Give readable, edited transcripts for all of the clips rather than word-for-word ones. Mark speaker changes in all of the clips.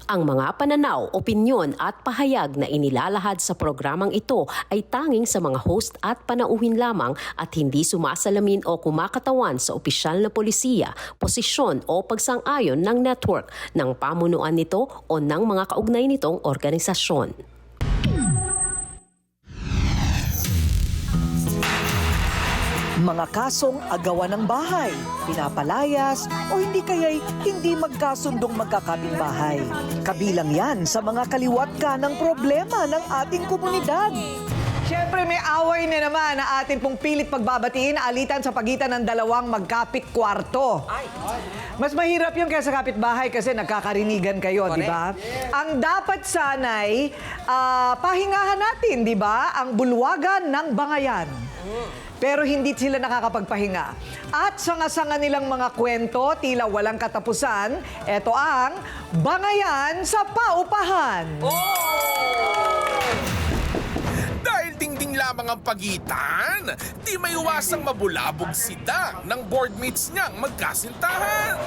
Speaker 1: Ang mga pananaw, opinyon at pahayag na inilalahad sa programang ito ay tanging sa mga host at panauhin lamang at hindi sumasalamin o kumakatawan sa opisyal na polisiya, posisyon o pagsang-ayon ng network, ng pamunuan nito o ng mga kaugnay nitong organisasyon.
Speaker 2: Mga kasong agawan ng bahay, pinapalayas o hindi kaya'y hindi magkasundong magkakapitbahay. Kabilang yan sa mga kaliwat ka ng problema ng ating komunidad.
Speaker 3: Siyempre may away na naman na atin pong pilit pagbabatiin, alitan sa pagitan ng dalawang magkapit kwarto. Mas mahirap yung kaysa kapitbahay kasi nagkakarinigan kayo, di ba? Ang dapat sanay, pahingahan natin, di ba? Ang bulwagan ng bangayan. Pero hindi sila nakakapagpahinga. At sanga-sanga nilang mga kwento, tila walang katapusan, ito ang Bangayan sa Paupahan.
Speaker 4: Dahil dingding lamang ang pagitan, di may iwasang mabulabog si Dang ng boardmates niyang magkasintahan.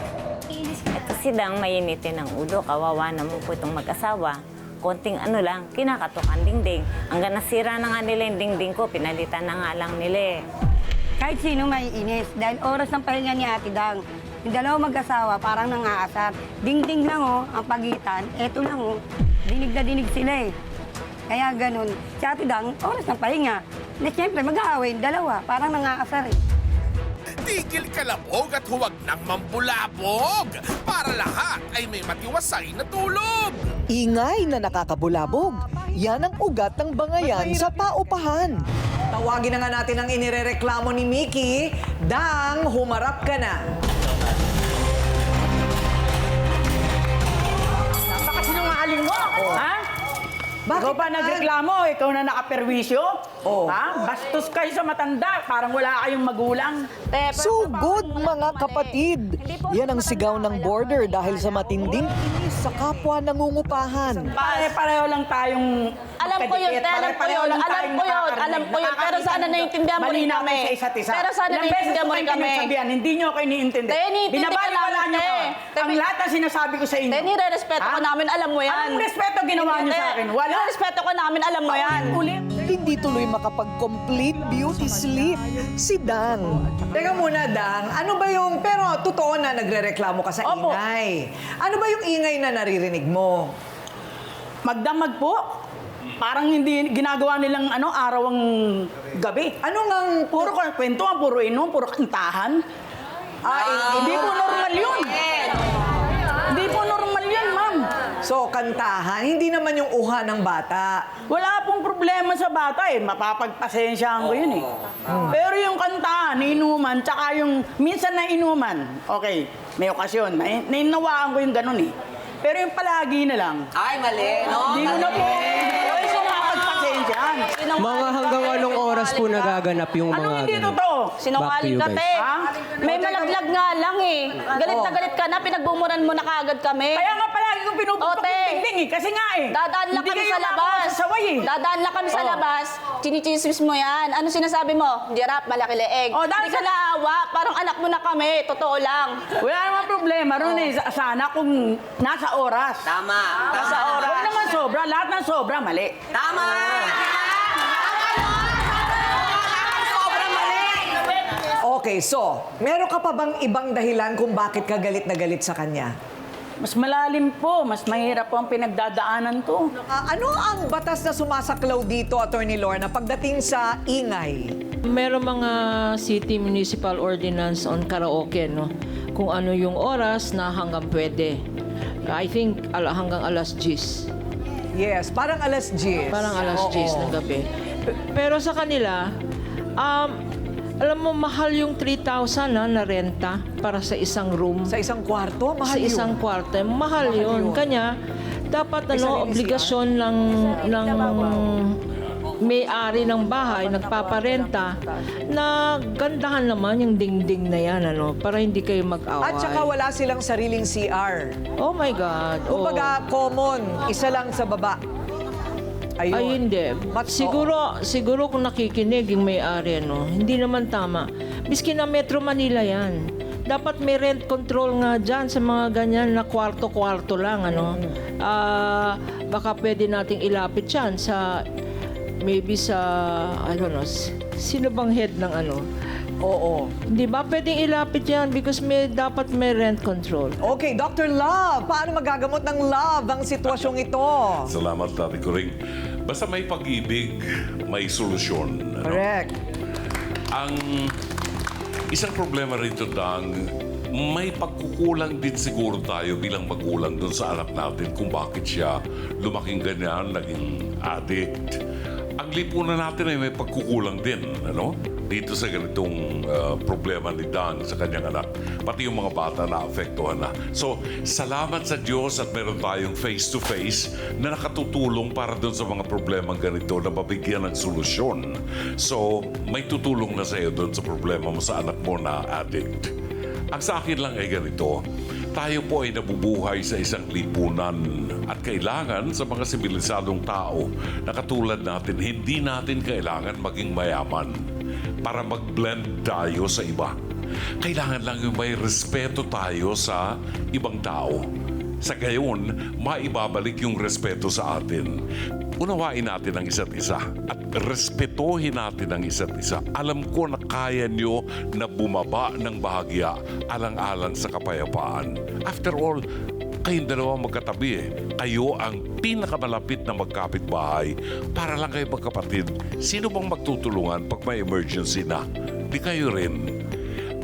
Speaker 5: Ito si Dang mayinitin ng ulo, kawawa naman po itong mag-asawa. Konting ano lang, kinakatok ang dingding. Hanggang nasira na nga nila yung dingding ko, pinalitan na nga lang nila eh.
Speaker 6: Kahit sino may inis, dahil oras ng pahinga ni Ate Dang. Yung dalawang mag-asawa parang nangaasar. Dingding lang ang pagitan, eto lang dinig na dinig sila eh. Kaya ganun, si Ate Dang, oras ng pahinga. Na siyempre mag-aaway yung dalawa, parang nangaasar eh.
Speaker 4: Tigil kalabog at huwag nang mambulabog para lahat ay may matiwasay na tulog.
Speaker 2: Ingay na nakakabulabog, yan ang ugat ng bangayan sa paupahan.
Speaker 3: Tawagin na nga natin ang inirereklamo ni Mickey. Dang, humarap ka na.
Speaker 7: Napakasinungaling mo! Ha?
Speaker 3: Bakit
Speaker 7: Ikaw pa
Speaker 3: naman?
Speaker 7: nagreklamo, ikaw na nakaperwisyo?
Speaker 3: Oo.
Speaker 7: Ha? Bastos kayo sa matanda, parang wala kayong magulang.
Speaker 2: Sugod mga kapatid! Yan ang sigaw ng border dahil sa matinding inis sa kapwa nangungupahan.
Speaker 7: Pare-pareho lang tayong
Speaker 8: Alam ko yun,
Speaker 7: kadikit,
Speaker 8: alam ko
Speaker 7: pare-pareho
Speaker 8: yun,
Speaker 7: lang
Speaker 8: alam
Speaker 7: tayong
Speaker 8: ko yun,
Speaker 7: nakakarinig.
Speaker 8: alam ko yun. Pero sana
Speaker 7: Nakakita
Speaker 8: naiintindihan mo rin
Speaker 7: malinaw
Speaker 8: kami.
Speaker 7: sa isa't isa.
Speaker 8: Pero sana
Speaker 7: Ilang beses
Speaker 8: naiintindihan mo
Speaker 7: ko
Speaker 8: rin
Speaker 7: kayo
Speaker 8: kami.
Speaker 7: sinasabihan, hindi nyo ako iniintindi.
Speaker 8: Te, iniintindi ka
Speaker 7: Binabaliwala
Speaker 8: namin,
Speaker 7: nyo
Speaker 8: te.
Speaker 7: ko. Ang lahat ng sinasabi ko sa inyo.
Speaker 8: Te, nirerespeto ko namin, alam mo yan.
Speaker 7: Anong respeto ginawa nyo sa akin? Wala.
Speaker 8: Nirerespeto ko namin, alam mo yan.
Speaker 7: Ulit.
Speaker 2: Hindi tuloy makapag-complete beauty sleep si Dang.
Speaker 3: Teka muna, Dang. Ano ba yung... Pero totoo na nagrereklamo ka sa
Speaker 8: Opo.
Speaker 3: ingay. Ano ba yung ingay na naririnig mo?
Speaker 7: Magdamag po. Parang hindi ginagawa nilang araw ang gabi.
Speaker 3: Ano ngang...
Speaker 7: Puro kwentuhan, puro inom, puro kantahan. Hindi po normal yun. Hindi po normal yun, ma'am.
Speaker 3: So, kantahan. Hindi naman yung uha ng bata.
Speaker 7: Wala pong problema sa bata eh. Mapapagpasensyaan ko yun eh. Pero yung kantahan, inuman, tsaka yung minsan na inuman, okay, may okasyon, nainawaan ko yung ganun eh. Pero yung palagi na lang,
Speaker 8: Ay, mali.
Speaker 7: hindi ko na po, hindi ko mapagpasensyaan.
Speaker 9: Mga hanggang anong oras po nagaganap yung mga
Speaker 7: Anong hindi
Speaker 9: ganun?
Speaker 7: totoo?
Speaker 8: Sinungaling ka,
Speaker 9: Back to you
Speaker 8: te.
Speaker 7: Ha?
Speaker 8: May malaglag nga lang eh. Galit na galit ka na, pinagbumuran mo na kaagad kami.
Speaker 7: Kaya nga palagi kong pinupupok
Speaker 8: Ote.
Speaker 7: yung dingding eh. Kasi nga eh.
Speaker 8: Dadaan lang
Speaker 7: hindi
Speaker 8: kami
Speaker 7: kayo
Speaker 8: sa labas.
Speaker 7: makakasaway eh.
Speaker 8: Dadaan lang kami sa
Speaker 7: Oh.
Speaker 8: labas. Chinichismis mo yan. Ano sinasabi mo? Dirap, malaki leeg.
Speaker 7: Oh, dahil
Speaker 8: Hindi ka naawa. Parang anak mo na kami. Totoo lang.
Speaker 7: Wala naman problema ron eh. Sana kung nasa oras.
Speaker 8: Tama. Nasa oras.
Speaker 7: Huwag naman sobra. Lahat ng sobra, mali.
Speaker 8: Tama.
Speaker 3: Okay, so, meron ka pa bang ibang dahilan kung bakit ka galit na galit sa kanya?
Speaker 7: Mas malalim po. Mas mahirap po ang pinagdadaanan to.
Speaker 3: Ano ang batas na sumasaklaw dito, Attorney Lorna, pagdating sa ingay?
Speaker 10: Meron mga city municipal ordinance on karaoke, no? Kung ano yung oras na hanggang pwede. I think hanggang alas 10.
Speaker 3: Yes, parang alas 10.
Speaker 10: Parang alas 10 ng gabi. Pero sa kanila, alam mo, mahal yung 3,000 na renta para sa isang room.
Speaker 3: Sa isang kwarto, mahal
Speaker 10: Sa isang
Speaker 3: yun.
Speaker 10: kwarto. Mahal yun. Kanya, dapat
Speaker 3: May sarili
Speaker 10: obligasyon ng may-ari ng bahay, nagpaparenta, na gandahan naman yung dingding na yan, para hindi kayo mag-away.
Speaker 3: At saka wala silang sariling CR.
Speaker 10: Oh my God.
Speaker 3: Kumbaga, common, isa lang sa baba. Ayun.
Speaker 10: Ay, hindi. Siguro kung nakikinig yung may-ari, hindi naman tama. Miski na Metro Manila yan. Dapat may rent control nga dyan sa mga ganyan na kwarto-kwarto lang, baka pwede nating ilapit yan sa, maybe sa, I don't know, sino bang head ng ano?
Speaker 3: Oo.
Speaker 10: Hindi ba pwedeng ilapit yan because dapat may rent control.
Speaker 3: Okay, Dr. Love, paano magagamot ng love ang sitwasyong ito?
Speaker 11: Salamat, Tati Kuring. Basta may pag-ibig, may solusyon. Ano?
Speaker 3: Correct.
Speaker 11: Ang isang problema rito, Dang, may pagkukulang din siguro tayo bilang magulang doon sa anak natin kung bakit siya lumaking ganyan, naging addict. Ang lipunan natin ay may pagkukulang din, ano? Dito sa ganitong problema ni Dan sa kanyang anak. Pati yung mga bata na apektuhan na. So, salamat sa Diyos at meron tayong face-to-face na nakatutulong para doon sa mga problemang ganito na mabigyan ng solusyon. So, may tutulong na sa iyo doon sa problema mo sa anak mo na addict. Ang sa akin lang ay ganito, tayo po ay nabubuhay sa isang lipunan at kailangan sa mga sibilisadong tao na katulad natin, hindi natin kailangan maging mayaman para mag-blend tayo sa iba. Kailangan lang yung may respeto tayo sa ibang tao. Sa gayon, maibabalik yung respeto sa atin. Unawain natin ang isa't isa at respetuhin natin ang isa't isa. Alam ko na kaya nyo na bumaba ng bahagya alang-alang sa kapayapaan. After all, kayong dalawa magkatabi eh. Kayo ang pinakamalapit na magkapitbahay para lang kayo magkapatid. Sino bang magtutulungan pag may emergency na? Di kayo rin.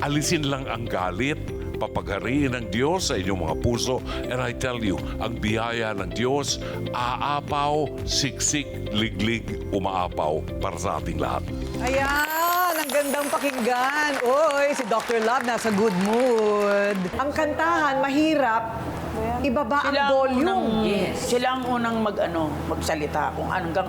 Speaker 11: Alisin lang ang galit, papagariin ng Diyos sa inyong mga puso. And I tell you, ang biyaya ng Diyos, aapaw, siksik, liglig, umaapaw para sa ating lahat.
Speaker 3: Ayan, ang gandang pakinggan. Oy, si Dr. Love nasa good mood. Ang kantahan, mahirap. Ibaba ang volume.
Speaker 7: Sila ang unang magsalita kung hanggang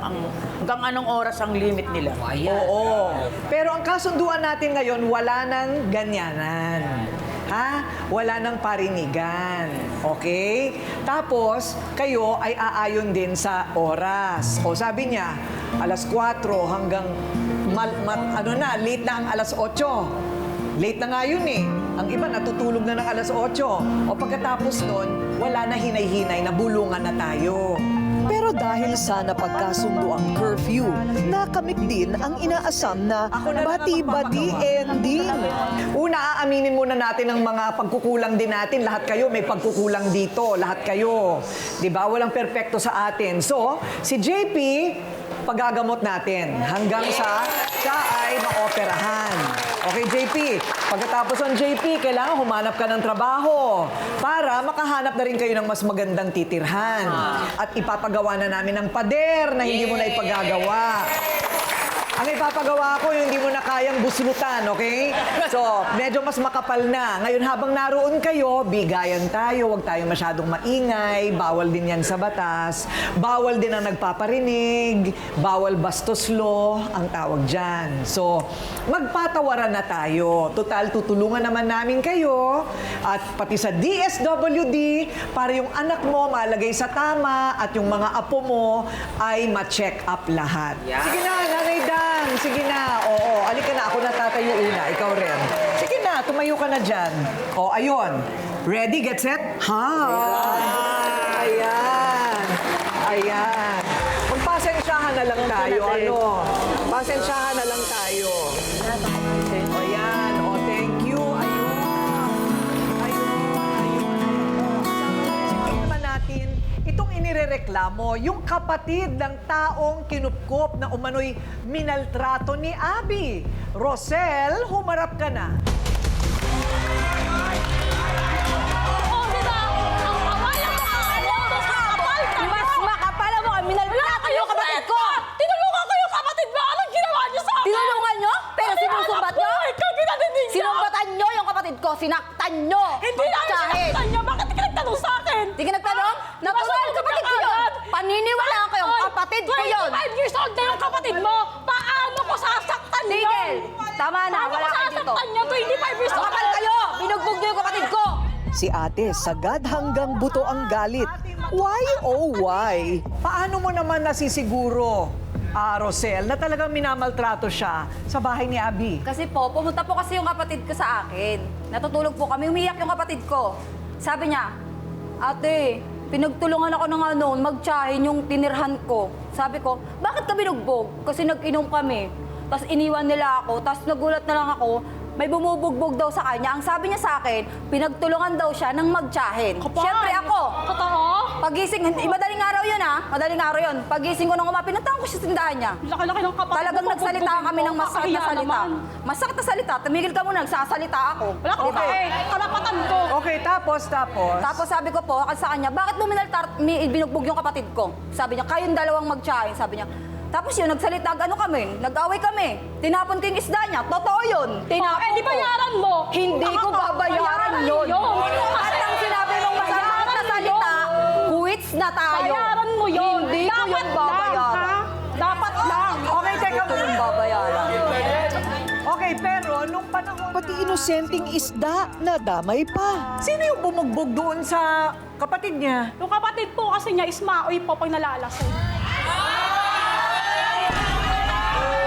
Speaker 7: anong oras ang limit nila.
Speaker 3: Oo. Pero ang kasunduan natin ngayon, wala nang ganyanan. Ha? Wala nang parinigan. Okay? Tapos, kayo ay aayon din sa oras. O sabi niya, alas 4 hanggang late na ang alas 8. Late na nga yun eh. Ang iba natutulog na ng alas 8. O pagkatapos nun, wala na hinay-hinay, nabulungan na tayo.
Speaker 2: Pero dahil sa napagkasundo ang curfew, nakamit din ang inaasam na bati-bati ending.
Speaker 3: Una, aaminin muna natin ang mga pagkukulang din natin. Lahat kayo may pagkukulang dito. Lahat kayo. Diba? Walang perpekto sa atin. So, si JP, pagagamot natin hanggang sa siya ay maoperahan. Okay, JP. Pagkatapos ng JP, kailangan humanap ka ng trabaho para makahanap na rin kayo ng mas magandang titirhan. At ipapagawa na namin ng pader na hindi mo na ipagagawa. Ang ipapagawa ko, yung hindi mo na kayang buslutan, okay? So, medyo mas makapal na. Ngayon, habang naroon kayo, bigayan tayo. Huwag tayong masyadong maingay. Bawal din yan sa batas. Bawal din ang nagpaparinig. Bawal bastos law, ang tawag dyan. So, magpatawaran na tayo. Total, tutulungan naman namin kayo. At pati sa DSWD, para yung anak mo malagay sa tama at yung mga apo mo ay ma-check up lahat. Sige na, Nanay Dan. Sige na. Oo, alika na. Ako na tatayo una. Ikaw rin. Sige na, tumayo ka na dyan. O, ayun. Ready, get set? Ha? Ayan. Ayan. Magpasensyahan na lang tayo. Ano? Pasensyahan na lang tayo. O, ayan. O, thank you. Ayun. Ayun. Naman natin, itong inirereklamo, yung kapatid ng taong kinupkop na umano'y minaltrato ni Abby. Rosel, humarap ka na.
Speaker 8: Oh, diba? Ang kapal ang kapal! Mas makapal ang mga minaltrato yung kapatid ko! Tinulungan ko yung kapatid mo! Anong ginawa niyo sa akin? Tinulungan niyo? Pero sinusumbat niyo? Ikaw pinatinig niyo! Sinumbatan niyo yung kapatid ko! Sinaktan niyo!
Speaker 12: Hindi namin sinaktan niyo! Bakit ka nagtanong sa akin?
Speaker 8: Hindi ka nagtanong? Natuloy ang kapatid ko yun! Paniniwalaan ko yung kapatid ko yun!
Speaker 12: 25 years old na yung kapatid mo! Paano ko sasaktan yun?
Speaker 8: Tigil! Tama na, wala ka dito.
Speaker 12: Sasaktan niyo 25 years old!
Speaker 8: Kapal kayo! Binugbog niyo yung kapatid ko!
Speaker 2: Si ate sagad hanggang buto ang galit. Why oh why?
Speaker 3: Paano mo naman nasisiguro, Rosel, na talagang minamaltrato siya sa bahay ni Abby?
Speaker 8: Kasi po, pumunta po kasi yung kapatid ko sa akin. Natutulog po kami, umiyak yung kapatid ko. Sabi niya, ate, pinagtulungan ako ng magtsahin yung tinirhan ko. Sabi ko, bakit ka binugbog? Kasi nag-inom kami. Tapos iniwan nila ako, tapos nagulat na lang ako, may bumubugbog daw sa kanya. Ang sabi niya sa akin, pinagtulungan daw siya ng magtsahin. Siyempre ako.
Speaker 12: Totoo?
Speaker 8: Pagising, madaling araw yun madaling araw yun. Pagising ko nung pinuntahan ko siya sa tindahan niya.
Speaker 12: Laki-laki ng kapatid.
Speaker 8: Talagang nagsalita kami ng masakit na salita. Masakit na salita. Tumigil ka muna, nagsasalita ako.
Speaker 12: Wala ka
Speaker 8: Diba?
Speaker 12: karapatan ko.
Speaker 3: Okay, tapos.
Speaker 8: Tapos sabi ko po sa kanya, bakit mo binugbog yung kapatid ko? Sabi niya, kayong dalawang magtsahin. Sabi niya, tapos yun, nagsalita, nag-away kami. Tinapon ko yung isda niya. Totoo yun. Tinapon
Speaker 12: di bayaran mo.
Speaker 8: Hindi ko babayaran yun. At ang sinabi mong masasakit na salita, quits na tayo.
Speaker 12: Bayaran mo yun.
Speaker 8: Hindi ko yung babayaran.
Speaker 12: Dapat lang.
Speaker 3: Okay, teka
Speaker 8: Hindi ko yung babayaran.
Speaker 3: Okay, pero nung panahon
Speaker 2: Pati inosenteng isda na damay pa.
Speaker 3: sino yung bumugbog doon sa kapatid niya?
Speaker 12: Yung kapatid po kasi niya, ismaoy po pag nalalasay.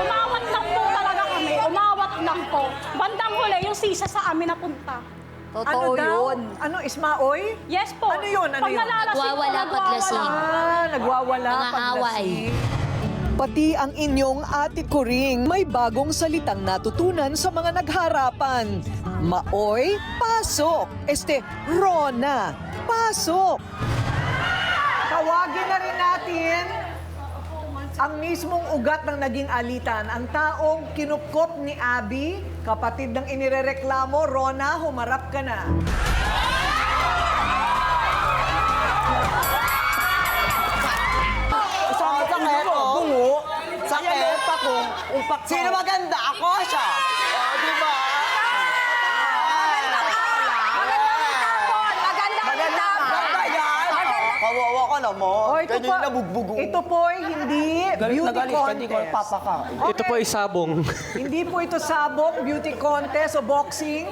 Speaker 12: Umawat lang po talaga kami. Umawat lang po. Bandang huli, yung sisa sa amin napunta.
Speaker 8: Totoo yun.
Speaker 3: Ano, Ismaoy?
Speaker 12: Yes po.
Speaker 3: Ano yun?
Speaker 12: Pag nalalasing po,
Speaker 13: Nagwawala paglasing.
Speaker 3: Nagwawala
Speaker 13: Mga away.
Speaker 2: Pati ang inyong ate Coring may bagong salitang natutunan sa mga nagharapan. Maoy, pasok. Rona, pasok.
Speaker 3: Tawagin na rin natin ang mismong ugat ng naging alitan, ang taong kinupkop ni Abby, kapatid ng inirereklamo. Rona, humarap ka na.
Speaker 7: Sakit ako. Sino maganda? Ako siya. Di ba? Maganda yan. Kawawa ka naman. Ito
Speaker 3: po ay hindi beauty contest.
Speaker 9: Ito po ay sabong.
Speaker 3: Hindi po ito sabong, beauty contest o boxing.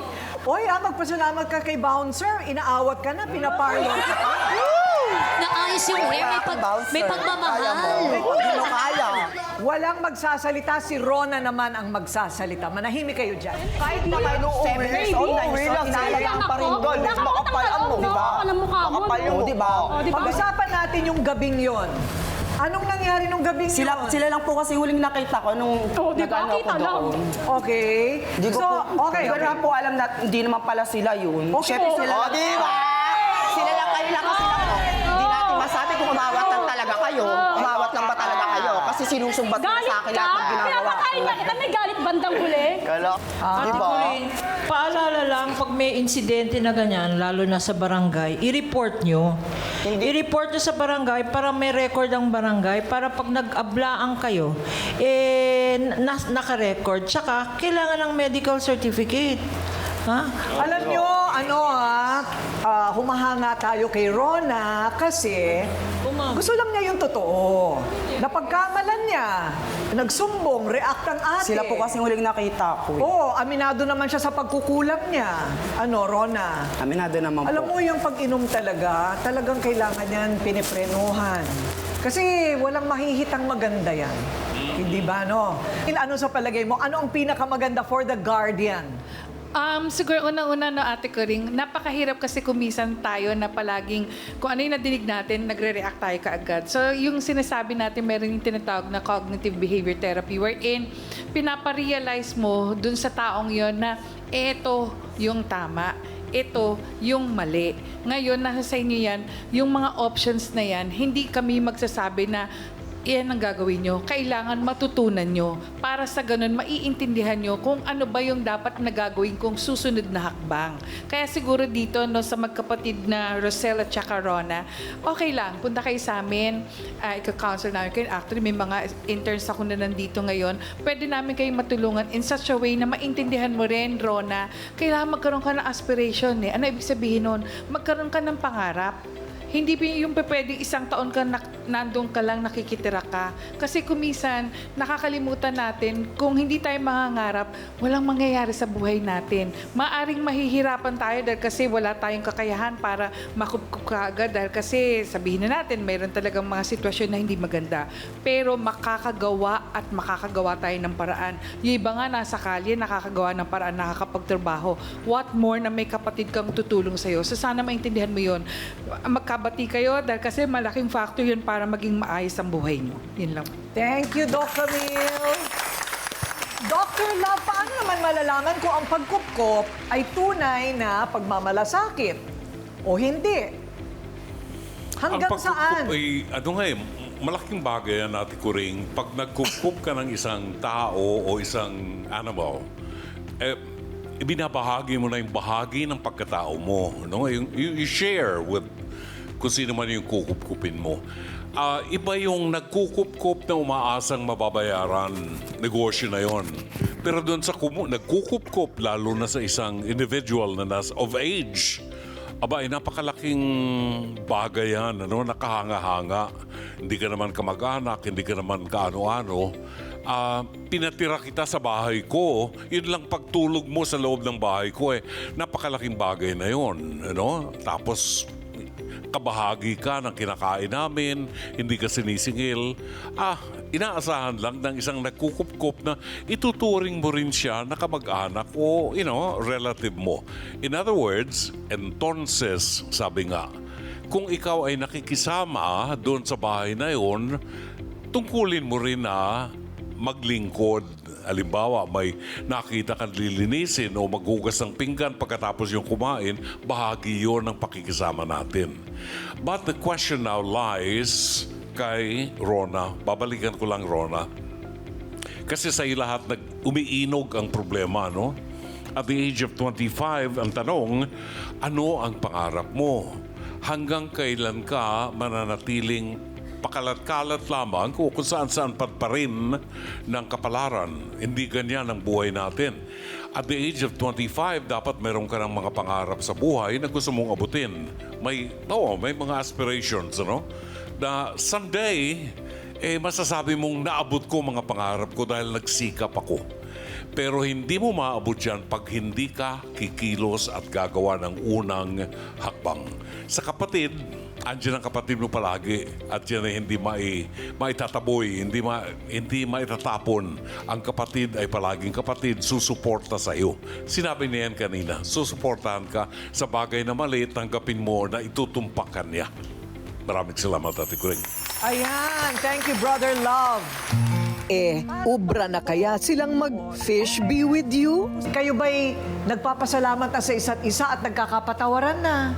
Speaker 3: Oy, magpasalamat ka kay Bouncer. Inaawat ka na, pinaparlor ka pa.
Speaker 13: Naayos yung hair, may pagmamahal.
Speaker 3: Walang magsasalita, si Rona naman ang magsasalita. Manahimik kayo dyan.
Speaker 7: Kahit na kayo nung 7 years old, 9 years old, inalayaan pa rin doon. Mas makapal ang mo, di ba? Makapal yung mo, di ba?
Speaker 3: Pag-usapan natin yung gabing yon. Anong nangyari nung gabing yon?
Speaker 7: Sila lang po kasi huling nakita ko nung
Speaker 12: di ba?
Speaker 7: nag-ano
Speaker 12: Kita
Speaker 7: ako
Speaker 12: lang.
Speaker 7: doon.
Speaker 3: Okay.
Speaker 7: Hindi ko
Speaker 3: okay.
Speaker 7: Hindi ko na po alam na hindi naman pala sila yun.
Speaker 3: Okay.
Speaker 7: Siyempre sila lang. Di ba? Sila lang kayo lang kasi lang. Hindi natin masabi kung umawat lang talaga kayo. Umawat lang ba talaga kayo? Kasi sinusumbat nila
Speaker 12: Galit
Speaker 7: sa akin
Speaker 12: ka?
Speaker 7: lahat ng ginagawa ko.
Speaker 12: Pinapakain ba kita? May galit bandang huli?
Speaker 7: Di ba?
Speaker 10: Paalala lang, pag may insidente na ganyan, lalo na sa barangay, i-report nyo. I-report nyo sa barangay para may record ang barangay, para pag nag-ablaan kayo, naka-record. Tsaka, kailangan ng medical certificate. Ha?
Speaker 3: Alam nyo, humahanga tayo kay Rona kasi gusto lang niya yung totoo. Napagkamalan niya, nagsumbong, react ang ate.
Speaker 7: Sila po kasi huling nakita ko.
Speaker 3: Oo, aminado naman siya sa pagkukulang niya. Rona?
Speaker 7: Aminado naman po.
Speaker 3: Alam mo yung pag-inom talagang kailangan yan piniprenuhan. Kasi walang mahihitang maganda yan. Hindi ba, no? Ano sa palagay mo, ano ang pinakamaganda for the guardian?
Speaker 14: Siguro unang-una Ate Coring, napakahirap kasi kumisan tayo na palaging kung ano yung nadinig natin, nagre-react tayo kaagad. So yung sinasabi natin, meron yung tinatawag na cognitive behavior therapy wherein pinaparealize mo dun sa taong yon na ito yung tama, ito yung mali. Ngayon, nasa sa inyo yan, yung mga options na yan, hindi kami magsasabi na iyan ang gagawin nyo. Kailangan matutunan nyo para sa ganun maiintindihan nyo kung ano ba yung dapat na gagawin kong susunod na hakbang. Kaya siguro dito sa magkapatid na Rosel at saka Rona, okay lang, punta kayo sa amin, ika-counsel namin kayo. Actually, may mga interns ako na nandito ngayon. Pwede namin kayo matulungan in such a way na maintindihan mo rin, Rona, kailangan magkaroon ka ng aspiration. Ano ibig sabihin nun? Magkaroon ka ng pangarap. Hindi yung pwedeng isang taon ka nandun ka lang nakikitira ka. Kasi kumisan, nakakalimutan natin, kung hindi tayo mangangarap, walang mangyayari sa buhay natin. Maaring mahihirapan tayo dahil kasi wala tayong kakayahan para makupkup ka agad. Dahil kasi sabihin na natin, mayroon talagang mga sitwasyon na hindi maganda. Pero makakagawa at makakagawa tayo ng paraan. Yung iba nga nasa kalye, nakakagawa ng paraan, nakakapagtrabaho. What more na may kapatid kang tutulong sa'yo. So sana maintindihan mo yun. makabati kayo dahil kasi malaking factor yun para maging maayos ang buhay nyo. Yun lang.
Speaker 3: Thank you, Doc Camille. Dr. Love, paano naman malalaman kung ang pagkupkop ay tunay na pagmamalasakit o hindi? Hanggang
Speaker 11: Ang
Speaker 3: saan?
Speaker 11: pagkukup ay, malaking bagay yan, Ate Kuring. Pag nagkukup ka ng isang tao o isang animal, ibinabahagi mo na yung bahagi ng pagkatao mo. No? You share with kung sino man yung kukup-kupin mo. Iba yung nagkukup-kup na umaasang mababayaran, negosyo na yon. Pero doon sa nagkukup-kup, lalo na sa isang individual na of age, ay napakalaking bagay yan, nakahanga-hanga. Hindi ka naman kamag-anak, hindi ka naman kaano-ano. Pinatira kita sa bahay ko, yun lang pagtulog mo sa loob ng bahay ko, napakalaking bagay na yun. Tapos, kabahagi ka ng kinakain namin, hindi ka sinisingil. Inaasahan lang ng isang nagkukup-kup na ituturing mo rin siya na kamag-anak o, relative mo. In other words, entonces, sabi nga, kung ikaw ay nakikisama doon sa bahay na yon, tungkulin mo rin na maglingkod. Halimbawa, may nakita kang lilinisin o maghugas ng pinggan pagkatapos yung kumain, bahagi yun ng pakikisama natin. But the question now lies kay Rona. Babalikan ko lang, Rona. Kasi sa lahat umiinog ang problema, no? At the age of 25, ang tanong, ano ang pangarap mo? Hanggang kailan ka mananatiling pakalat-kalat lamang kung saan-saan pa rin ng kapalaran. Hindi ganyan ang buhay natin. At the age of 25, dapat meron ka ng mga pangarap sa buhay na gusto mong abutin. May mga aspirations, na someday, masasabi mong naabot ko mga pangarap ko dahil nagsikap ako. Pero hindi mo maabot yan pag hindi ka kikilos at gagawa ng unang hakbang. Sa kapatid, andyan ang kapatid mo palagi at yan ay hindi maitataboy, hindi maitatapon. Ang kapatid ay palaging kapatid, susuporta sa iyo. Sinabi niya yan kanina, susuportahan ka sa bagay na maliit, tanggapin mo na itutumpakan niya. Maraming salamat, Ate Kuring.
Speaker 3: Ayan, thank you, Brother Love.
Speaker 2: Ubra na kaya silang mag-fish be with you?
Speaker 3: Kayo ba'y nagpapasalamat na sa isa't isa at nagkakapatawaran na?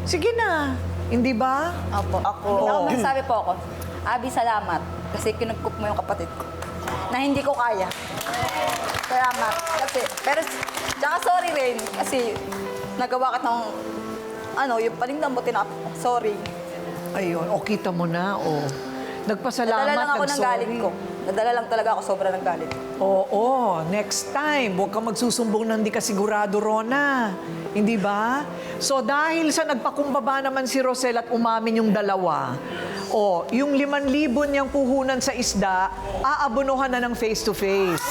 Speaker 3: Sige na, hindi ba?
Speaker 8: Opo, ako. Magsasabi po ako, Abi, salamat. Kasi kinugkup mo yung kapatid ko. Na hindi ko kaya. Salamat. Pero, tsaka sorry rin. Kasi, nagawa ka ng, yung panindamutin ako. Sorry.
Speaker 3: Ayun, kita mo na, Nagpasalamat,
Speaker 8: Nadala lang ako ng galit ko. Nadala lang talaga ako sobra ng galit.
Speaker 3: Oo, next time, huwag kang magsusumbong ng di ka sigurado, Rona. Hindi ba? So dahil sa nagpakumbaba naman si Rosel at umamin yung dalawa, yung 5,000 niyang puhunan sa isda, aabonohan na ng face-to-face.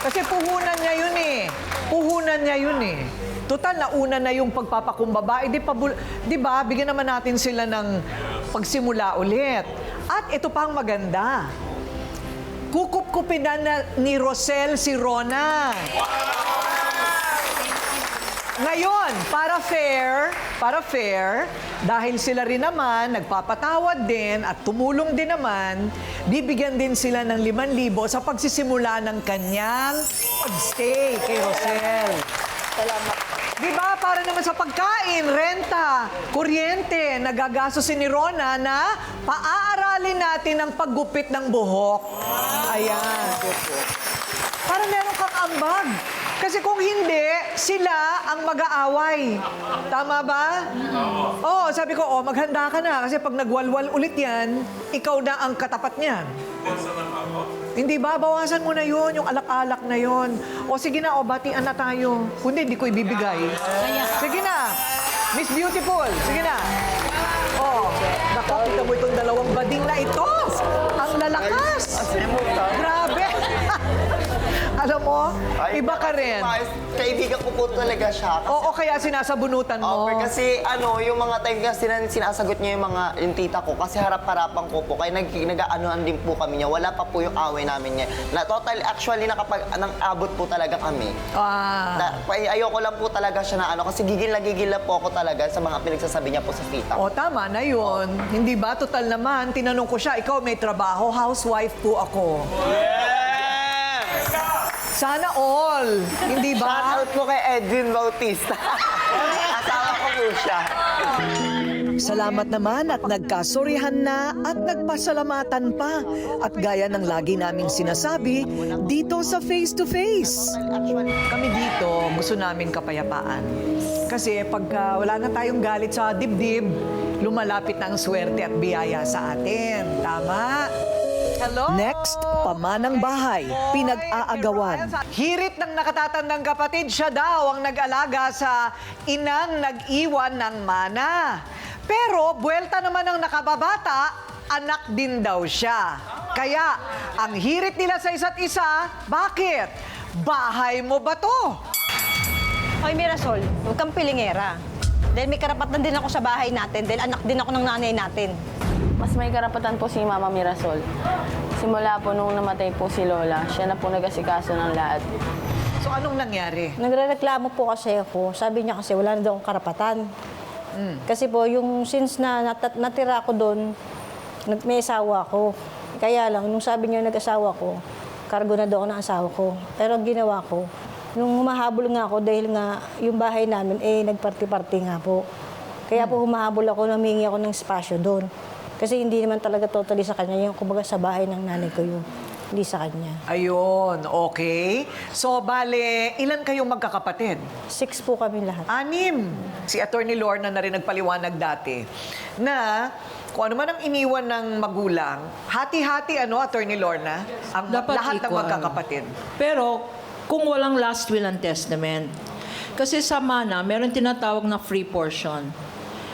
Speaker 3: Kasi puhunan niya yun Puhunan niya yun Total, nauna na yung pagpapakumbaba. Di ba, bigyan naman natin sila ng pagsimula ulit. At ito pang maganda. Kukup-kupin na ni Rosel si Rona. Ngayon, para fair, dahil sila rin naman, nagpapatawad din at tumulong din naman, bibigyan din sila ng 5,000 sa pagsisimula ng kanyang pag-stay kay Rosel.
Speaker 8: Salamat.
Speaker 3: Di ba? Para naman sa pagkain, renta, kuryente, nagagastosin ni Rona na paaaralin natin ang paggupit ng buhok. Ayan. Para meron kang ambag. Kasi kung hindi, sila ang mag-aaway. Tama ba? Sabi ko, maghanda ka na. Kasi pag nagwalwal ulit yan, ikaw na ang katapat niyan. Hindi ba? Bawasan mo na yun, yung alak-alak na yun. Sige na, batian na tayo. Kundi, hindi ko ibibigay. Sige na. Miss Beautiful, sige na. Nakakita mo itong dalawang bading na ito. Ang lalakas. Grabe. Alam mo, iba ka rin.
Speaker 15: Kaibigan ko po talaga siya.
Speaker 3: Oo, kaya sinasabunutan mo.
Speaker 15: Kasi yung mga time kasi sinasagot niya yung tita ko kasi harap-harapan ko po. Kaya nag-aanoan din po kami niya. Wala pa po yung away namin niya. Actually, abot po talaga kami. Ayoko lang po talaga siya na kasi gigil na po ako talaga sa mga pinagsasabi niya po sa tita ko.
Speaker 3: O, tama na yun. Hindi ba? Total naman, tinanong ko siya, ikaw may trabaho, housewife po ako. Sana all. Hindi ba?
Speaker 15: Shout out po kay Edwin Bautista. Asawa ko po siya.
Speaker 2: Salamat naman at nagkasorihan na at nagpasalamatan pa. At gaya ng lagi naming sinasabi, dito sa face-to-face.
Speaker 3: Kami dito, gusto namin kapayapaan. Kasi pagka wala na tayong galit sa dibdib, lumalapit na ang swerte at biyaya sa atin. Tama? Hello?
Speaker 2: Next, pamanang bahay, pinag-aagawan.
Speaker 3: Hirit ng nakatatandang kapatid, siya daw ang nag-alaga sa inang nag-iwan ng mana. Pero, buwelta naman ng nakababata, anak din daw siya. Kaya, ang hirit nila sa isa't isa, bakit? Bahay mo ba to?
Speaker 8: Hoy, Mirasol, huwag kang pilingera. Dahil may karapatan din ako sa bahay natin, dahil anak din ako ng nanay natin.
Speaker 16: Mas may karapatan po si Mama Mirasol. Simula po nung namatay po si Lola, siya na po nag-asikaso ng lahat.
Speaker 3: So anong nangyari?
Speaker 8: Nagrereklamo po kasi ako. Sabi niya kasi wala na daw akong karapatan. Kasi po, yung since na natira ako doon, may asawa ako. Kaya lang, nung sabi niya nag-asawa ko, kargo na daw ako ng asawa ko. Pero ang ginawa ko, nung humahabol nga ako dahil nga yung bahay namin, nagparty-party nga po. Kaya po humahabol ako, namingi ako ng espasyo doon. Kasi hindi naman talaga totally sa kanya, yung kumbaga sa bahay ng nanay ko yun. Hindi sa kanya.
Speaker 3: Ayun, okay. So, bale, ilan kayong magkakapatid?
Speaker 8: 6 po kami lahat.
Speaker 3: 6. Si Attorney Lorna na rin nagpaliwanag dati na kung ano man ang iniwan ng magulang, hati-hati, Attorney Lorna? Ang
Speaker 10: Dapat
Speaker 3: lahat ng
Speaker 10: equal.
Speaker 3: magkakapatid.
Speaker 10: Pero kung walang last will and testament, kasi sa mana, meron tinatawag na free portion.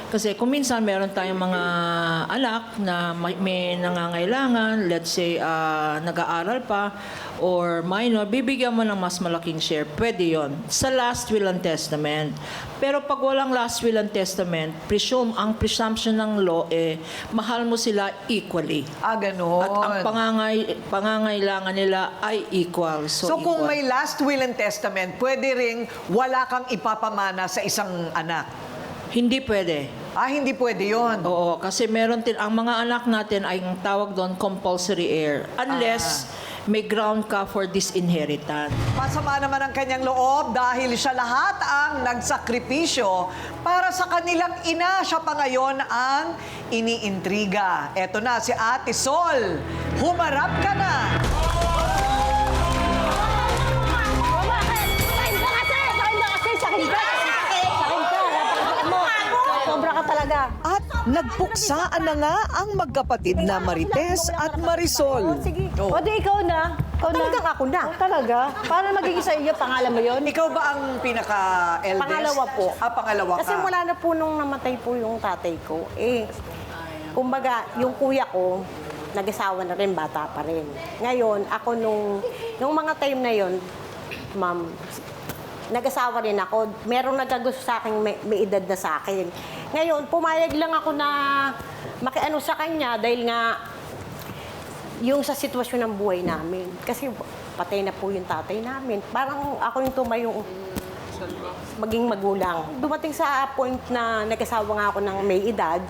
Speaker 10: Kasi kung minsan meron tayong mga anak na may nangangailangan, let's say nag-aaral pa, or minor, bibigyan mo ng mas malaking share. Pwede yon sa last will and testament. Pero pag walang last will and testament, ang presumption ng law, mahal mo sila equally.
Speaker 3: Ganon.
Speaker 10: At ang pangangailangan nila ay equal.
Speaker 3: So kung may last will and testament, pwede ring wala kang ipapamana sa isang anak?
Speaker 10: Hindi pwede.
Speaker 3: Hindi pwede yon.
Speaker 10: Oo, kasi ang mga anak natin ay ang tawag doon compulsory heir. Unless may ground ka for disinheritance.
Speaker 3: Masama naman ang kanyang loob dahil siya lahat ang nagsakripisyo para sa kanilang ina. Siya pa ngayon ang iniintriga. Eto na, si Ate Sol. Humarap ka na!
Speaker 8: Talaga.
Speaker 2: At nagpuksaan na nga ang magkapatid na Marites at Marisol.
Speaker 8: Sige. O di ikaw na. Talagang ako na. Talaga? Para magiging sa iyo, pangalan mo yon?
Speaker 3: Ikaw ba ang pinaka-eldest?
Speaker 8: Pangalawa po.
Speaker 3: Pangalawa ka.
Speaker 8: Kasi mula na po nung namatay po yung tatay ko, kumbaga, yung kuya ko, nag-asawa na rin, bata pa rin. Ngayon, ako nung mga time na yon, ma'am, nag-asawa rin ako. Merong nagagusto sa akin, may edad na sa akin. Ngayon, pumayag lang ako na makiano sa kanya dahil nga yung sa sitwasyon ng buhay namin. Kasi patay na po yung tatay namin. Parang ako yung tumayong maging magulang. Dumating sa point na nag-asawa nga ako ng may edad,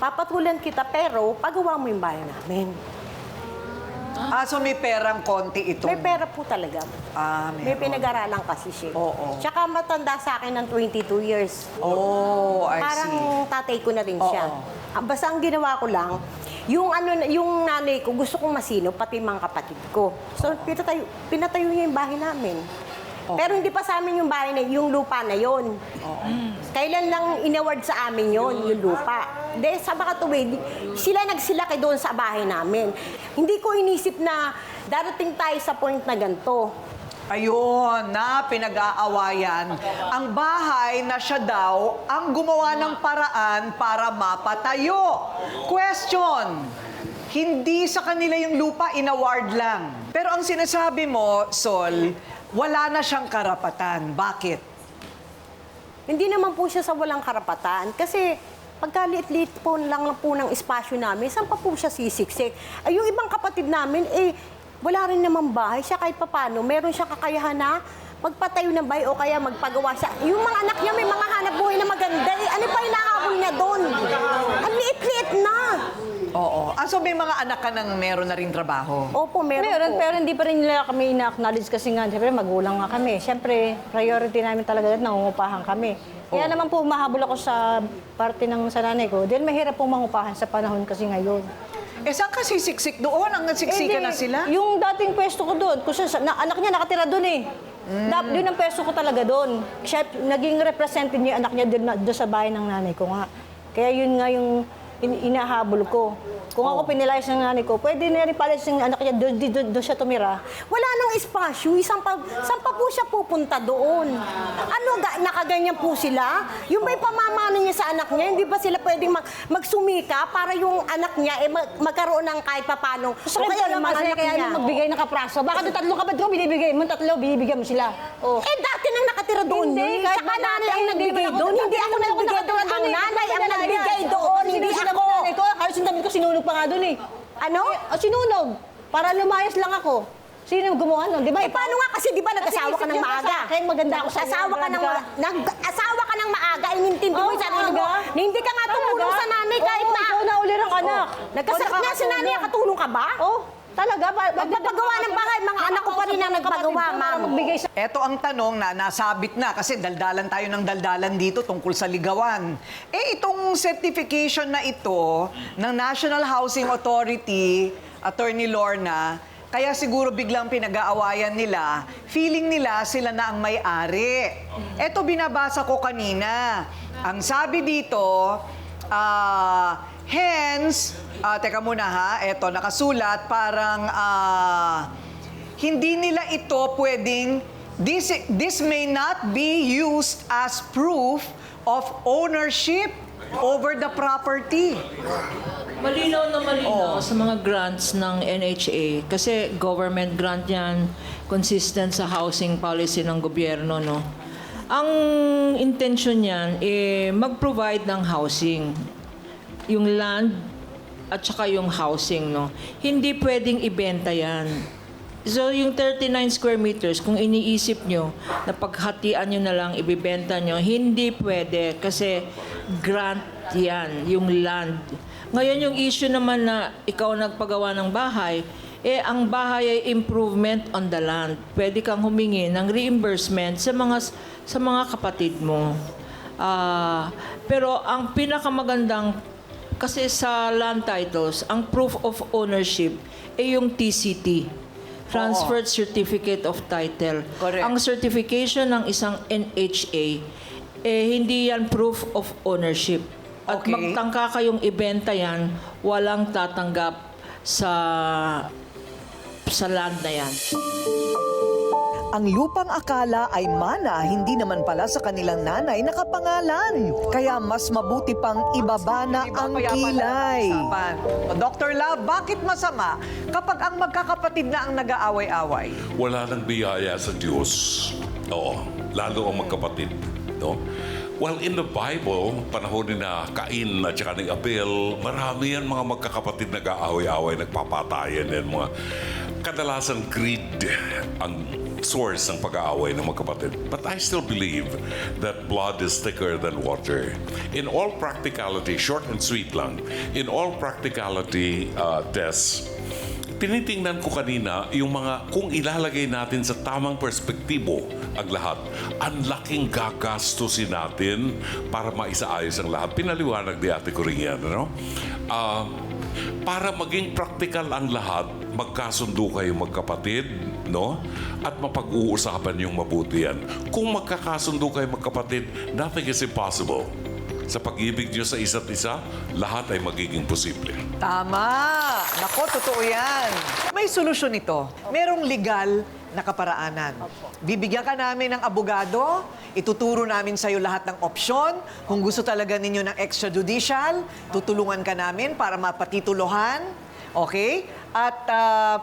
Speaker 8: papatulan kita pero pagawa mo yung bahay namin.
Speaker 3: So may perang konti ito?
Speaker 8: May pera po talaga. May pinag-aralan kasi siya.
Speaker 3: Oo.
Speaker 8: Tsaka matanda sa akin ng 22 years.
Speaker 3: Oh, I see.
Speaker 8: Parang tatay ko na rin siya. Basta ang ginawa ko lang, yung nanay ko, gusto kong masino, pati mga kapatid ko. So, pinatayo niya yung bahay namin. Pero hindi pa sa amin yung bahay na, yung lupa na yon. Kailan lang inaward sa amin yon, yung lupa. Dahil sa makatuwid, sila nagsilaki doon sa bahay namin. Hindi ko inisip na darating tayo sa point na ganito.
Speaker 3: Ayun, na pinag-aawayan. Ang bahay na siya daw ang gumawa ng paraan para mapatayo. Question, hindi sa kanila yung lupa, in-award lang. Pero ang sinasabi mo, Sol, wala na siyang karapatan. Bakit?
Speaker 17: Hindi naman po siya sa walang karapatan. Kasi pagkaliit-liit po lang po ng espasyo namin, saan pa po siya sisiksik? Ay, yung ibang kapatid namin, wala rin naman bahay. Siya kahit papano, meron siya kakayahan na magpatayo ng bahay o kaya magpagawa siya. Yung mga anak niya may mga hanap buhay na maganda. Ano pa yung nakahabol niya doon? Ang liit-liit na.
Speaker 3: Oo. So may mga anak ka nang meron na rin trabaho?
Speaker 17: Opo, meron po.
Speaker 8: Pero hindi pa rin nila kami ina-acknowledge kasi nga, siyempre magulang nga kami. Siyempre, priority namin talaga at nangungupahan kami. Kaya naman po, mahabol ako sa parte ng sa nanay ko dahil mahirap po mangupahan sa panahon kasi ngayon.
Speaker 3: Saan ka sisiksik doon? Ang nasiksikan na sila?
Speaker 8: Yung dating pwesto ko doon, kasi anak niya nakatira doon eh. Doon ang pwesto ko talaga doon. Siya, naging represented niya anak niya doon sa bahay ng nanay ko nga. Kaya yun nga yung inahabol ko. Kung ako pinilayas ng nanay ko, pwede na rin pala yung anak niya doon siya tumira.
Speaker 17: Wala nang espasyo. Saan pa po siya pupunta doon? Ano, nakaganyan po sila? Yung may pamamano niya sa anak niya, hindi ba sila pwedeng magsumika para yung anak niya magkaroon ng kahit papano?
Speaker 8: Sakit ko lang kasi kaya magbigay ng kapraso. Bakit yung tatlong kapatid ko binibigay mo, binibigyan mo sila. Oh.
Speaker 17: Dati nang nakatira doon.
Speaker 8: Hindi,
Speaker 17: Saka nanay ang nagbigay doon. Hindi ako nagbigay doon. Ang nanay ang nagbigay doon. Hindi ako.
Speaker 8: Halos yung damit ko sinunog pa nga doon eh.
Speaker 17: Ano?
Speaker 8: Sinunog. Para lumayas lang ako. Sino gumawa nun? Di ba?
Speaker 17: Paano nga kasi di ba nag-asawa ka ng maaga?
Speaker 8: Kaya maganda ako sa
Speaker 17: Asawa ka ng maaga, inintindi mo yung sarili mo. Hindi ka nga tumulong sa nanay kahit na...
Speaker 8: Ikaw na uli ng anak.
Speaker 17: Nagkasakit nga si nanay, katulong ka ba?
Speaker 8: Talaga?
Speaker 17: Magpapagawa ng bahay, mga anak ko pa rin ang nagpagawa, ma'am.
Speaker 3: Eto ang tanong na nasabit na kasi daldalan tayo ng daldalan dito tungkol sa ligawan. Itong certification na ito ng National Housing Authority, Attorney Lorna, kaya siguro biglang pinag-aawayan nila, feeling nila sila na ang may-ari. Eto binabasa ko kanina. Ang sabi dito, hence, teka muna ha, eto nakasulat parang hindi nila ito pwedeng, this may not be used as proof of ownership over the property.
Speaker 10: Malinaw na malinaw sa mga grants ng NHA kasi government grant yan, consistent sa housing policy ng gobyerno, no? Ang intention niyan mag-provide ng housing. Yung land at saka yung housing, no? Hindi pwedeng ibenta yan. So, yung 39 square meters, kung iniisip nyo na paghatian nyo na lang, ibibenta nyo, hindi pwede kasi grant yan, yung land. Ngayon, yung issue naman na ikaw nagpagawa ng bahay, ang bahay ay improvement on the land. Pwede kang humingi ng reimbursement sa mga kapatid mo. Pero ang pinakamagandang kasi sa land titles, ang proof of ownership ay yung TCT. Transferred Certificate of Title.
Speaker 3: Correct.
Speaker 10: Ang certification ng isang NHA, hindi yan proof of ownership. At magtangka kayong ibenta yan, walang tatanggap sa land na yan.
Speaker 2: Ang lupang akala ay mana, hindi naman pala sa kanilang nanay nakapangalan. Kaya mas mabuti pang ibaba na ang kilay.
Speaker 3: Dr. Love, bakit masama kapag ang magkakapatid na ang nag-aaway-away?
Speaker 11: Wala nang biyaya sa Diyos. Oo, lalo ang magkapatid. No? Well, in the Bible, panahon ni na Cain at saka ni Abel, marami yan mga magkakapatid nag-aaway-away, nagpapatayan yan mga kadalasan greed ang source ng pag-aaway ng magkapatid. But I still believe that blood is thicker than water. In all practicality, short and sweet lang, in all practicality, Tess, tinitingnan ko kanina yung mga, kung ilalagay natin sa tamang perspektibo ang lahat, ang laking gagastusin natin para maisaayos ang lahat. Pinaliwanag ni Ate Coring yan, ano? Para maging practical ang lahat, magkasundo kayo magkapatid, no? At mapag-uusapan yung mabuti yan. Kung magkakasundo kayo magkapatid, nothing is impossible. Sa pag-ibig niyo sa isa't isa, lahat ay magiging posible.
Speaker 3: Tama! Nako, totoo yan. May solusyon ito. Merong legal na kaparaanan. Bibigyan ka namin ng abogado, ituturo namin sa'yo lahat ng opsyon. Kung gusto talaga ninyo ng extrajudicial, tutulungan ka namin para mapatitulohan. Okay? At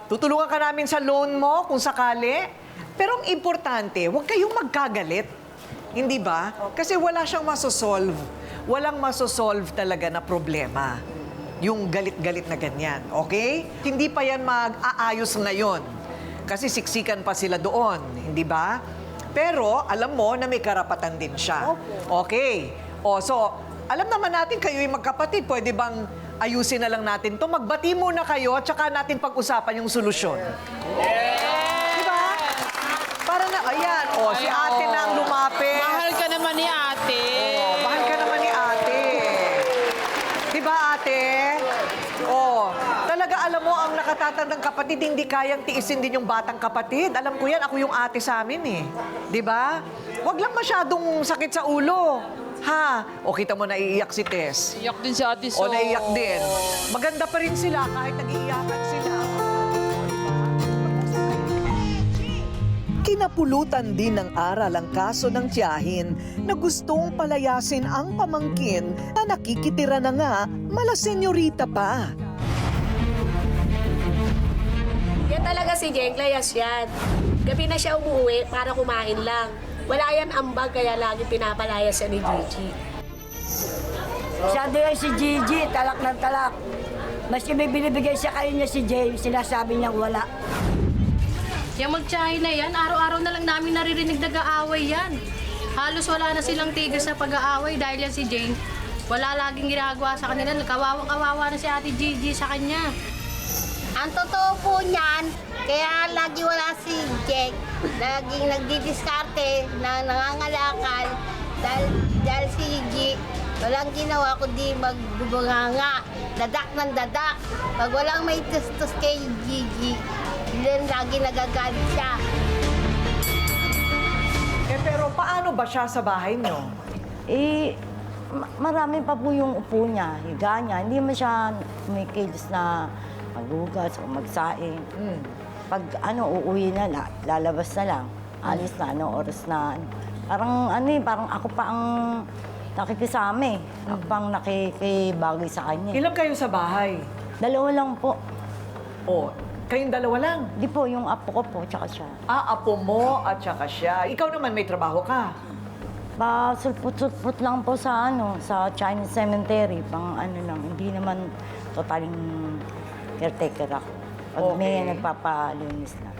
Speaker 3: tutulungan ka namin sa loan mo kung sakali. Pero ang importante, huwag kayong magkagalit. Hindi ba? Kasi wala siyang masosolve. Walang masosolve talaga na problema. Yung galit-galit na ganyan. Okay? Hindi pa yan mag-aayos ngayon. Kasi siksikan pa sila doon. Hindi ba? Pero alam mo na may karapatan din siya. Okay. O, so, alam naman natin kayo yung magkapatid. Pwede bang ayusin na lang natin to? Magbati muna kayo at saka natin pag-usapan yung solusyon. Diba? Para na, ayan, o, si ate na ang lumapit.
Speaker 7: Mahal ka naman ni ate.
Speaker 3: Oh, mahal ka naman ni ate. Diba, ate? Oh, talaga alam mo, ang nakatatandang kapatid, hindi kayang tiisin din yung batang kapatid. Alam ko yan, ako yung ate sa amin eh. Diba? Huwag lang masyadong sakit sa ulo. Ha? O kita mo, naiiyak si Tess.
Speaker 8: Iyak din si Ate
Speaker 3: O naiiyak din. Maganda pa rin sila kahit nag-iiyakan sila.
Speaker 2: Kinapulutan din ng aral ang kaso ng tiyahin na gustong palayasin ang pamangkin na nakikitira na nga mala senyorita pa.
Speaker 18: Yan talaga si Jeng, layas yan. Gabi na siya umuwi para kumain lang. Wala yan ambag, kaya lagi pinapalayas siya ni Gigi.
Speaker 6: Siya din si Gigi, talak ng talak. Mas may binibigay sa kanya si James, sinasabi niyang wala.
Speaker 8: Yung mag-tsahin na yan, araw-araw na lang namin naririnig nag-aaway yan. Halos wala na silang tigil sa pag-aaway dahil yan si Jane. Wala laging ginagawa sa kanila, kawawang-kawawa na si Ate Gigi sa kanya.
Speaker 19: Ang totoo po niyan, kaya lagi wala si Jack. Laging nagdidiskarte na nangangalakal dahil si Gigi walang ginawa kundi magbubunganga, dadak ng dadak. Pag walang may tustos kay Gigi, then lagi nagagalit siya.
Speaker 3: Pero paano ba siya sa bahay niyo?
Speaker 6: Marami pa po yung upo niya, higa niya. Hindi mo siya may kilos na maghugas o magsaing. Pag uuwi na, lalabas na lang. Alis na, oras na. Parang ako pa ang nakikisama. Ako pang nakikibagay sa kanya.
Speaker 3: Ilan kayo sa bahay?
Speaker 6: 2 lang po.
Speaker 3: Oh, kayong 2 lang?
Speaker 6: Di po, yung apo ko po, tsaka siya.
Speaker 3: Apo mo at saka siya. Ikaw naman may trabaho ka?
Speaker 6: Sulput-sulput lang po sa sa Chinese cemetery. Lang, hindi naman totaling caretaker ako. Pag may nagpapalinis na.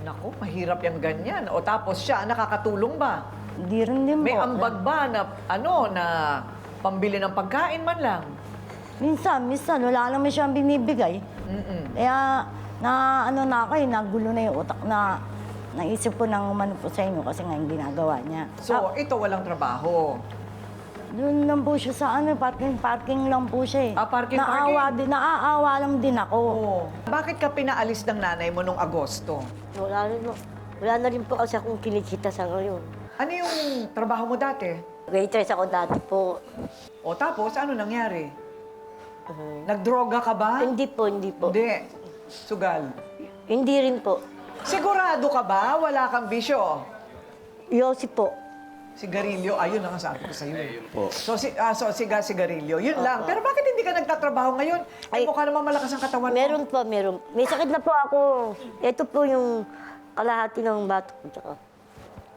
Speaker 3: Naku, mahirap yung ganyan. O tapos siya, nakakatulong ba?
Speaker 6: Hindi rin din
Speaker 3: May
Speaker 6: po.
Speaker 3: ambag ba na, na pambili ng pagkain man lang?
Speaker 6: Minsan, wala naman siyang binibigay. Kaya, nagulo na yung utak na naisip ko nang umano po sa inyo kasi nga yung ginagawa niya.
Speaker 3: So, ito walang trabaho?
Speaker 6: Doon lang po siya sa parking lang po siya eh.
Speaker 3: Parking?
Speaker 6: Naaawa lang din ako.
Speaker 3: Bakit ka pinaalis ng nanay mo nung Agosto?
Speaker 19: Wala na rin po kasi akong kinikita sa ngayon.
Speaker 3: Ano yung trabaho mo dati?
Speaker 19: Waitress ako dati po.
Speaker 3: O tapos, ano nangyari? Nagdroga ka ba?
Speaker 19: Hindi po.
Speaker 3: Hindi. Sugal?
Speaker 19: Hindi rin po.
Speaker 3: Sigurado ka ba? Wala kang bisyo?
Speaker 19: Yosi po.
Speaker 3: Sigarilyo, ayun ang sabi ko sa'yo. So, sigarilyo, yun lang. Pero bakit hindi ka nagtatrabaho ngayon? Ay, mukha naman malakas ang katawan mo.
Speaker 19: Meron. May sakit na po ako. Ito po yung kalahati ng bato ko. Tsaka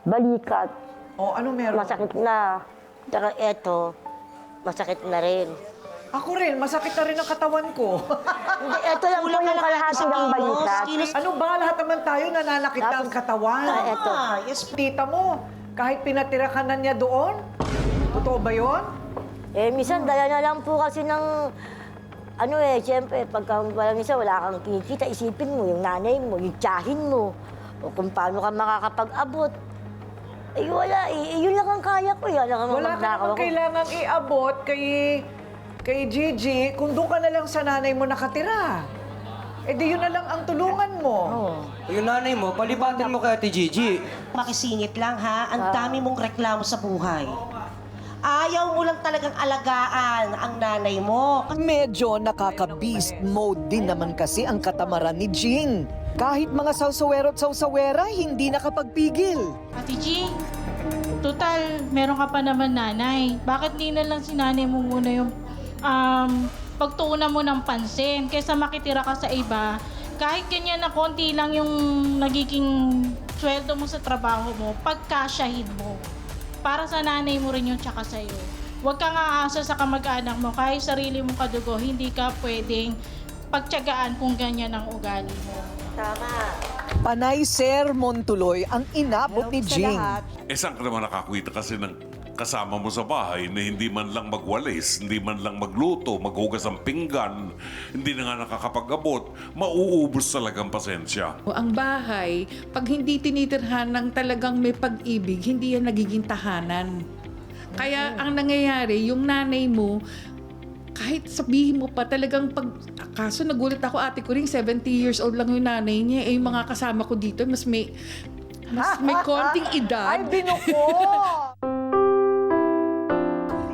Speaker 19: balikat.
Speaker 3: Ano meron?
Speaker 19: Masakit na. Tsaka ito, masakit na rin.
Speaker 3: Ako rin, masakit na rin ang katawan ko.
Speaker 19: Ito lang po yung kalahati ng balikat.
Speaker 3: Ano ba? Lahat naman tayo nananakit na ang katawan.
Speaker 19: Ito.
Speaker 3: Yes, tita mo, kahit pinatira ka na niya doon? Totoo ba yun?
Speaker 19: Minsan, dala na lang po kasi ng... siyempre, pagka minsan wala kang kinikita, isipin mo yung nanay mo, yung tiyahin mo, o kung paano ka makakapag-abot. Wala. Yun lang ang kaya ko.
Speaker 3: Wala ka naman kailangan iabot kay Gigi kung doon ka na lang sa nanay mo nakatira. Di yun na lang ang tulungan mo.
Speaker 9: Yung nanay mo, palipatin mo kay Ate Gigi.
Speaker 20: Makisingit lang ha, ang dami mong reklamo sa buhay. Ayaw mo lang talagang alagaan ang nanay mo.
Speaker 2: Medyo nakaka-beast mode din naman kasi ang katamaran ni Jing. Kahit mga sawsawero at sawsawera, hindi nakapagpigil.
Speaker 12: Ate G, total, meron ka pa naman nanay. Bakit di na lang si nanay mo muna yung pagtuunan mo ng pansin kaysa makitira ka sa iba. Kahit ganyan na konti lang yung nagiging sweldo mo sa trabaho mo, pagkasyahin mo. Para sa nanay mo rin yung tsaka sa'yo. Huwag kang aasa sa kamag-anak mo, kahit sarili mong kadugo, hindi ka pwedeng pagtiyagaan kung ganyan ang ugali mo.
Speaker 2: Panay sermon tuloy ang inabot ni Jing.
Speaker 11: Saan ka naman nakakwita kasi ng kasama mo sa bahay na hindi man lang magwalis, hindi man lang magluto, maghugas ng pinggan, hindi na nga nakakapag-abot, mauubos talagang pasensya.
Speaker 14: Ang bahay, pag hindi tinitirhan ng talagang may pag-ibig, hindi yan nagiging tahanan. Kaya ang nangyayari, yung nanay mo, kahit sabihin mo pa talagang kaso nagulat ako, ate ko rin, 70 years old lang yung nanay niya, yung mga kasama ko dito, mas may konting edad.
Speaker 2: Ay, binuko!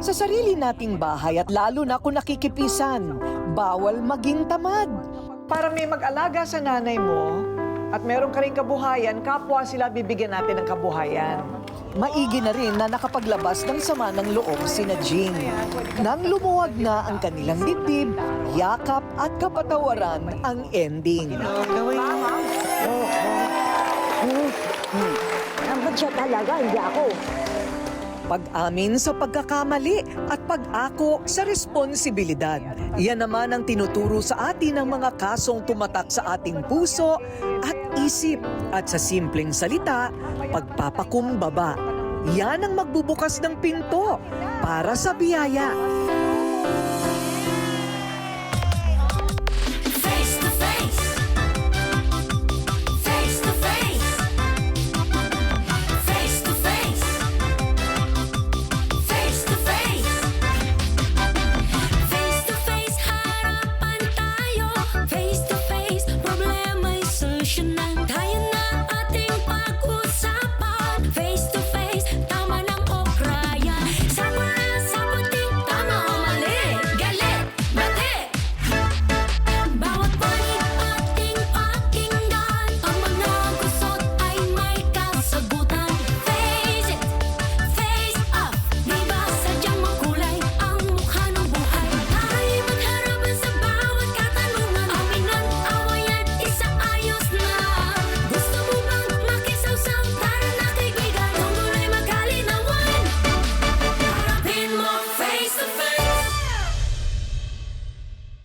Speaker 2: Sa sarili nating bahay at lalo na kung nakikipisan, bawal maging tamad.
Speaker 3: Para may mag-alaga sa nanay mo at meron ka rin kabuhayan, kapwa sila bibigyan natin ng kabuhayan.
Speaker 2: Maigi na rin na nakapaglabas ng sama ng loob sina Jing. Nang lumuwag na ang kanilang dibdib, yakap at kapatawaran ang ending.
Speaker 17: Dapat siya talaga, hindi ako.
Speaker 2: Pag-amin sa pagkakamali at pag-ako sa responsibilidad. Iyan naman ang tinuturo sa atin ng mga kasong tumatak sa ating puso at isip. At sa simpleng salita, pagpapakumbaba. Yan ang magbubukas ng pinto para sa biyaya.